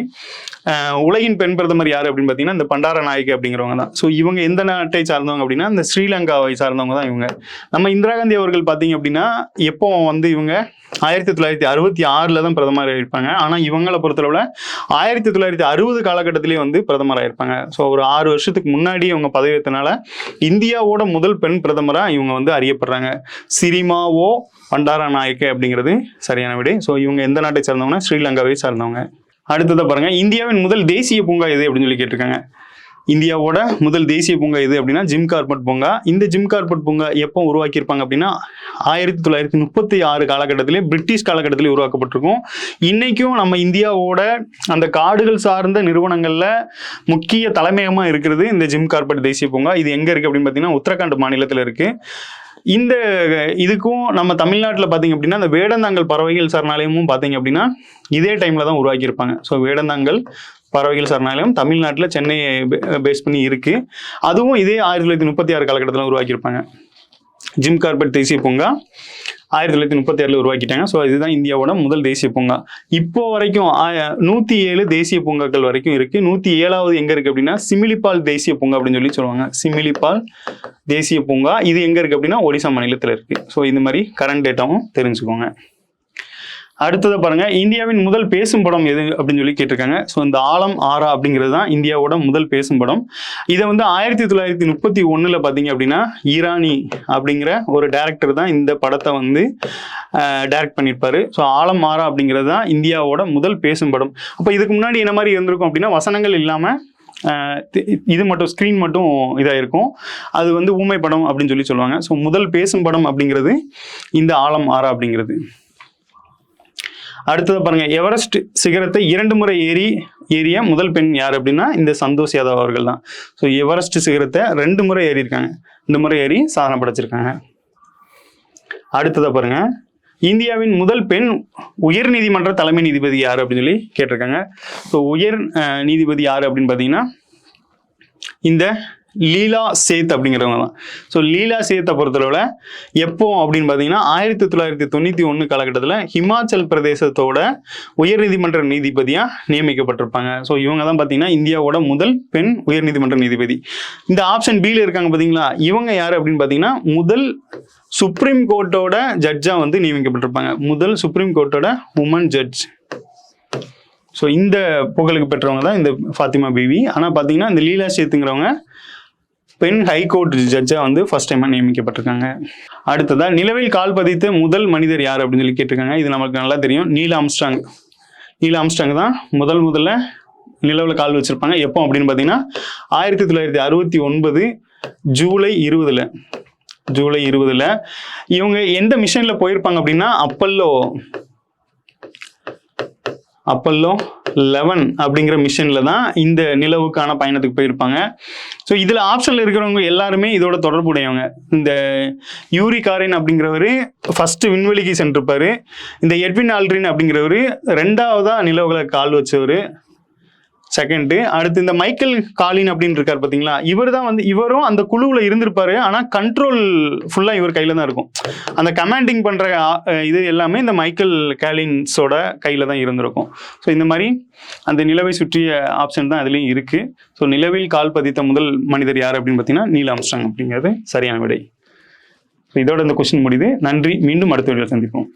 உலகின் பெண் பிரதமர் யார் அப்படின்னு பார்த்தீங்கன்னா இந்த பண்டார நாயகி அப்படிங்கிறவங்க தான். ஸோ இவங்க எந்த நாட்டை சார்ந்தவங்க அப்படின்னா இந்த ஸ்ரீலங்காவை சார்ந்தவங்க தான் இவங்க. நம்ம இந்திரா காந்தி அவர்கள் பார்த்தீங்க அப்படின்னா எப்போ வந்து இவங்க 1966 தான் பிரதமர் இருப்பாங்க. ஆனால் இவங்களை பொறுத்தளவில் 1960 காலகட்டத்திலேயே வந்து பிரதமராக இருப்பாங்க. ஸோ ஒரு 6 வருஷத்துக்கு முன்னாடி இவங்க பதவியேற்றனால இந்தியாவோட முதல் பெண் பிரதமராக இவங்க வந்து அறியப்படுறாங்க. சிரிமா ஓ பண்டாரநாயக்க அப்படிங்கிறது சரியான விடை. ஸோ இவங்க எந்த நாட்டை சார்ந்தவங்கன்னா ஸ்ரீலங்காவை சார்ந்தவங்க. அடுத்ததை பாருங்க, இந்தியாவின் முதல் தேசிய பூங்கா எது அப்படின்னு சொல்லி கேட்டிருக்காங்க. இந்தியாவோட முதல் தேசிய பூங்கா எது அப்படின்னா ஜிம் கார்பெட் பூங்கா. இந்த ஜிம் கார்பெட் பூங்கா எப்போ உருவாக்கியிருப்பாங்க அப்படின்னா 1936 காலகட்டத்திலே, பிரிட்டிஷ் காலகட்டத்திலே உருவாக்கப்பட்டிருக்கும். இன்னைக்கும் நம்ம இந்தியாவோட அந்த காடுகள் சார்ந்த நிறுவனங்கள்ல முக்கிய தலைமையகமாக இருக்கிறது இந்த ஜிம் கார்பெட் தேசிய பூங்கா. இது எங்க இருக்கு அப்படின்னு பார்த்தீங்கன்னா உத்தரகாண்ட் மாநிலத்தில் இருக்கு. இந்த இதுக்கும் நம்ம தமிழ்நாட்டில் பார்த்தீங்க அப்படின்னா இந்த வேடந்தாங்கல் பறவைகள் சரணாலயமும் பார்த்தீங்க அப்படின்னா இதே டைம்ல தான் உருவாக்கியிருப்பாங்க. ஸோ வேடந்தாங்கல் பறவைகள் சரணாலயம் தமிழ்நாட்டில் சென்னையை பேஸ் பண்ணி இருக்கு. அதுவும் இதே 1936 காலகட்டத்தில் உருவாக்கியிருப்பாங்க. ஜிம் கார்பெட் தேசிய பூங்கா 1936 உருவாக்கிட்டாங்க. ஸோ இதுதான் இந்தியாவோட முதல் தேசிய பூங்கா. இப்போ வரைக்கும் 107 தேசிய பூங்காக்கள் வரைக்கும் இருக்கு. 107வது எங்க இருக்கு அப்படின்னா சிமிலிபால் தேசிய பூங்கா அப்படின்னு சொல்லி சொல்லுவாங்க. சிமிலிபால் தேசிய பூங்கா இது எங்க இருக்கு அப்படின்னா ஒடிசா மாநிலத்தில் இருக்கு. ஸோ இந்த மாதிரி கரண்ட் டேட்டாவும் தெரிஞ்சுக்கோங்க. அடுத்ததை பாருங்க, இந்தியாவின் முதல் பேசும் படம் எது அப்படின்னு சொல்லி கேட்டிருக்காங்க. ஸோ இந்த ஆலம் ஆரா அப்படிங்கிறது தான் இந்தியாவோட முதல் பேசும் படம். இதை வந்து 1931 பார்த்தீங்க அப்படின்னா ஈரானி அப்படிங்கிற ஒரு டைரக்டர் தான் இந்த படத்தை வந்து டைரக்ட் பண்ணியிருப்பாரு. ஸோ ஆலம் ஆரா அப்படிங்கிறது தான் இந்தியாவோட முதல் பேசும் படம். அப்போ இதுக்கு முன்னாடி என்ன மாதிரி இருந்திருக்கும் அப்படின்னா வசனங்கள் இல்லாமல் இது மட்டும் ஸ்க்ரீன் மட்டும் இதாக இருக்கும். அது வந்து ஊமை படம் அப்படின்னு சொல்லி சொல்லுவாங்க. ஸோ முதல் பேசும் படம் அப்படிங்கிறது இந்த ஆலம் ஆரா அப்படிங்கிறது. அடுத்தது பாருங்க, எவரெஸ்ட் சிகரத்தை 2 முறை ஏறிய முதல் பெண் யார் அப்படின்னா இந்த சந்தோஷ் யாதவ் அவர்கள் தான். ஸோ எவரெஸ்ட் சிகரத்தை 2 முறை ஏறி இருக்காங்க. 2 முறை ஏறி சாதனை படைச்சிருக்காங்க. அடுத்ததை பாருங்க, இந்தியாவின் முதல் பெண் உயர் நீதிமன்ற தலைமை நீதிபதி யார் அப்படின்னு சொல்லி கேட்டிருக்காங்க. ஸோ உயர் நீதிபதி யார் அப்படின்னு பார்த்தீங்கன்னா இந்த லீலா சேத் அப்படிங்கிறவங்க தான். ஸோ லீலா சேத்தை பொறுத்தளவில் எப்போ அப்படின்னு பார்த்தீங்கன்னா 1991 காலகட்டத்தில் ஹிமாச்சல் பிரதேசத்தோட உயர்நீதிமன்ற நீதிபதியாக நியமிக்கப்பட்டிருப்பாங்க. ஸோ இவங்க தான் பார்த்தீங்கன்னா இந்தியாவோட முதல் பெண் உயர்நீதிமன்ற நீதிபதி. இந்த ஆப்ஷன் பியில் இருக்காங்க பார்த்தீங்களா, இவங்க யார் அப்படின்னு பார்த்தீங்கன்னா முதல் சுப்ரீம் கோர்ட்டோட ஜட்ஜாக வந்து நியமிக்கப்பட்டிருப்பாங்க. முதல் சுப்ரீம் கோர்ட்டோட உமன் ஜட்ஜ். ஸோ இந்த புகழுக்கு பெற்றவங்க தான் இந்த ஃபாத்திமா பிவி. ஆனால் பார்த்தீங்கன்னா இந்த லீலா சேத்துங்கிறவங்க பெண் ஹைகோர்ட் ஜட்ஜாக வந்து ஃபர்ஸ்ட் டைமாக நியமிக்கப்பட்டிருக்காங்க. அடுத்ததாக நிலவில் கால் பதித்த முதல் மனிதர் யார் அப்படின்னு சொல்லி கேட்டிருக்காங்க. இது நமக்கு நல்லா தெரியும், நீல் ஆம்ஸ்ட்ராங். நீல் ஆம்ஸ்ட்ராங் தான் முதல்ல நிலவில் கால் வச்சிருப்பாங்க. எப்போ அப்படின்னு பார்த்தீங்கன்னா 1969 ஜூலை 20 இவங்க எந்த மிஷனில் போயிருப்பாங்க அப்படின்னா அப்பல்லோ 11 அப்படிங்கிற மிஷனில் தான் இந்த நிலவுக்கான பயணத்துக்கு போயிருப்பாங்க. ஸோ இதில் ஆப்ஷனில் இருக்கிறவங்க எல்லாருமே இதோட தொடர்புடையவங்க. இந்த யூரி காரின் அப்படிங்கிறவர் ஃபர்ஸ்ட் விண்வெளிக்கு சென்றிருப்பாரு. இந்த எட்வின் ஆல்ட்ரின் அப்படிங்கிறவர் 2வதாக நிலவுகளை கால் வச்சவர், செகண்டு. அடுத்து இந்த மைக்கேல் காலின் அப்படின்னு இருக்கார் பார்த்தீங்களா, இவரும் அந்த குழுவில் இருந்திருப்பாரு. ஆனால் கண்ட்ரோல் ஃபுல்லாக இவர் கையில் தான் இருக்கும். அந்த கமாண்டிங் பண்ணுற இது எல்லாமே இந்த மைக்கேல் காலின்ஸோட கையில் தான் இருந்திருக்கும். ஸோ இந்த மாதிரி அந்த நிலவை சுற்றிய ஆப்ஷன் தான் அதுலேயும் இருக்குது. ஸோ நிலவில் கால் பதித்த முதல் மனிதர் யார் அப்படின்னு பார்த்தீங்கன்னா நீல் ஆம்ஸ்ட்ராங் அப்படிங்கிறது சரியான விடை. ஸோ இதோட இந்த கொஸ்டின் முடியுது. நன்றி. மீண்டும் அடுத்த வீடியோவில் சந்திப்போம்.